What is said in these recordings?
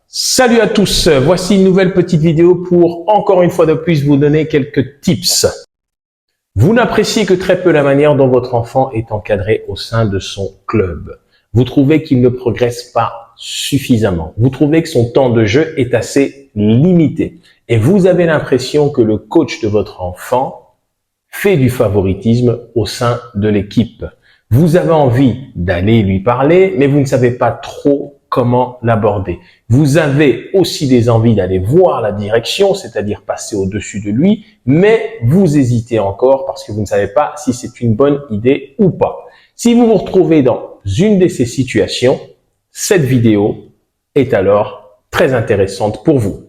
Salut à tous, voici une nouvelle petite vidéo pour encore une fois de plus vous donner quelques tips. Vous n'appréciez que très peu la manière dont votre enfant est encadré au sein de son club. Vous trouvez qu'il ne progresse pas suffisamment. Vous trouvez que son temps de jeu est assez limité. Et vous avez l'impression que le coach de votre enfant fait du favoritisme au sein de l'équipe. Vous avez envie d'aller lui parler, mais vous ne savez pas trop comment l'aborder. Vous avez aussi des envies d'aller voir la direction, c'est-à-dire passer au-dessus de lui, mais vous hésitez encore parce que vous ne savez pas si c'est une bonne idée ou pas. Si vous vous retrouvez dans une de ces situations, cette vidéo est alors très intéressante pour vous.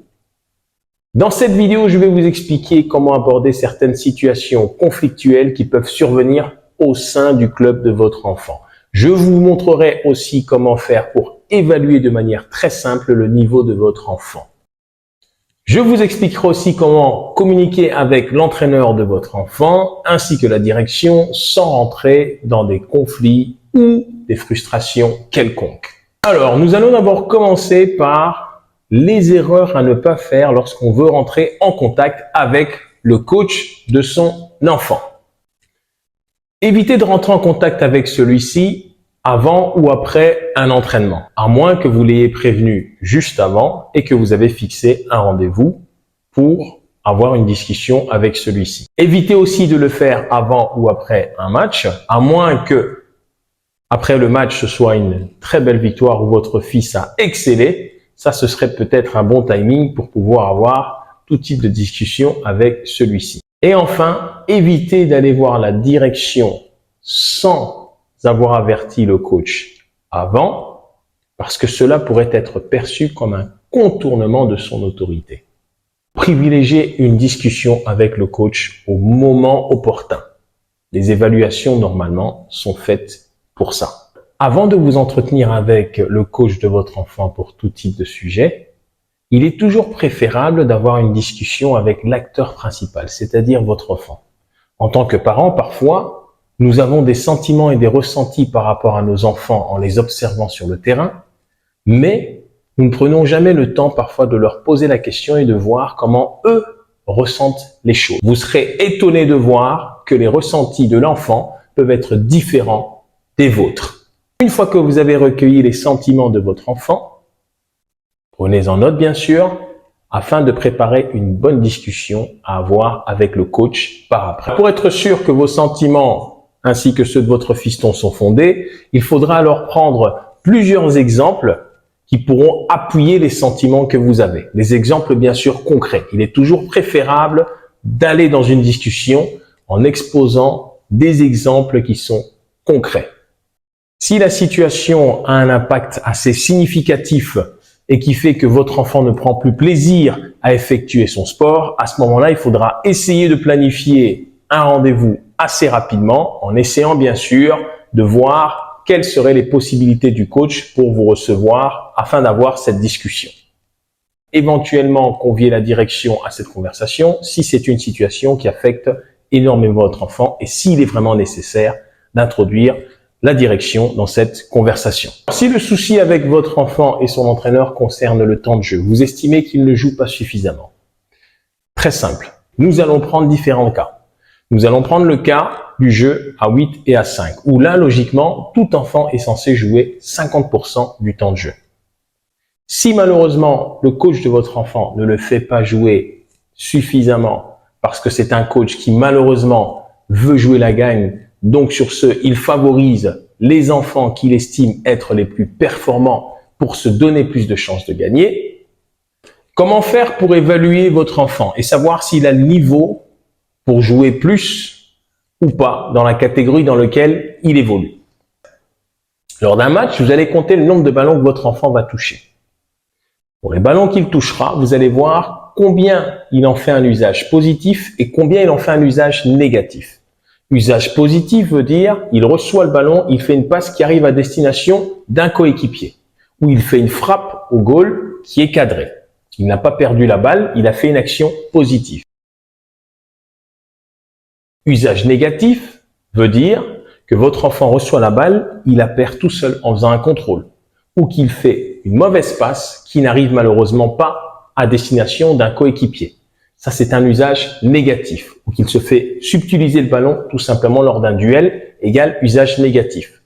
Dans cette vidéo, je vais vous expliquer comment aborder certaines situations conflictuelles qui peuvent survenir au sein du club de votre enfant. Je vous montrerai aussi comment faire pour évaluer de manière très simple le niveau de votre enfant. Je vous expliquerai aussi comment communiquer avec l'entraîneur de votre enfant ainsi que la direction sans rentrer dans des conflits ou des frustrations quelconques. Alors, nous allons d'abord commencer par les erreurs à ne pas faire lorsqu'on veut rentrer en contact avec le coach de son enfant. Évitez de rentrer en contact avec celui-ci avant ou après un entraînement, à moins que vous l'ayez prévenu juste avant et que vous avez fixé un rendez-vous pour avoir une discussion avec celui-ci. Évitez aussi de le faire avant ou après un match, à moins que après le match ce soit une très belle victoire où votre fils a excellé. Ça, ce serait peut-être un bon timing pour pouvoir avoir tout type de discussion avec celui-ci. Et enfin, évitez d'aller voir la direction sans avoir averti le coach avant, parce que cela pourrait être perçu comme un contournement de son autorité. Privilégiez une discussion avec le coach au moment opportun. Les évaluations, normalement, sont faites pour ça. Avant de vous entretenir avec le coach de votre enfant pour tout type de sujet, il est toujours préférable d'avoir une discussion avec l'acteur principal, c'est-à-dire votre enfant. En tant que parent, parfois, nous avons des sentiments et des ressentis par rapport à nos enfants en les observant sur le terrain, mais nous ne prenons jamais le temps parfois de leur poser la question et de voir comment eux ressentent les choses. Vous serez étonné de voir que les ressentis de l'enfant peuvent être différents des vôtres. Une fois que vous avez recueilli les sentiments de votre enfant, prenez en note bien sûr, afin de préparer une bonne discussion à avoir avec le coach par après. Pour être sûr que vos sentiments ainsi que ceux de votre fiston sont fondés, il faudra alors prendre plusieurs exemples qui pourront appuyer les sentiments que vous avez. Des exemples bien sûr concrets. Il est toujours préférable d'aller dans une discussion en exposant des exemples qui sont concrets. Si la situation a un impact assez significatif et qui fait que votre enfant ne prend plus plaisir à effectuer son sport, à ce moment-là, il faudra essayer de planifier un rendez-vous assez rapidement en essayant bien sûr de voir quelles seraient les possibilités du coach pour vous recevoir afin d'avoir cette discussion. Éventuellement, convier la direction à cette conversation si c'est une situation qui affecte énormément votre enfant et s'il est vraiment nécessaire d'introduire la direction dans cette conversation. Si le souci avec votre enfant et son entraîneur concerne le temps de jeu, vous estimez qu'il ne joue pas suffisamment. Très simple. Nous allons prendre différents cas. Nous allons prendre le cas du jeu à 8 et à 5, où là, logiquement, tout enfant est censé jouer 50% du temps de jeu. Si malheureusement, le coach de votre enfant ne le fait pas jouer suffisamment, parce que c'est un coach qui malheureusement veut jouer la gagne, donc sur ce, il favorise les enfants qu'il estime être les plus performants pour se donner plus de chances de gagner, comment faire pour évaluer votre enfant et savoir s'il a le niveau pour jouer plus ou pas dans la catégorie dans laquelle il évolue. Lors d'un match, vous allez compter le nombre de ballons que votre enfant va toucher. Pour les ballons qu'il touchera, vous allez voir combien il en fait un usage positif et combien il en fait un usage négatif. Usage positif veut dire il reçoit le ballon, il fait une passe qui arrive à destination d'un coéquipier ou il fait une frappe au goal qui est cadrée. Il n'a pas perdu la balle, il a fait une action positive. Usage négatif veut dire que votre enfant reçoit la balle, il la perd tout seul en faisant un contrôle, ou qu'il fait une mauvaise passe qui n'arrive malheureusement pas à destination d'un coéquipier. Ça, c'est un usage négatif, ou qu'il se fait subtiliser le ballon tout simplement lors d'un duel, égale usage négatif.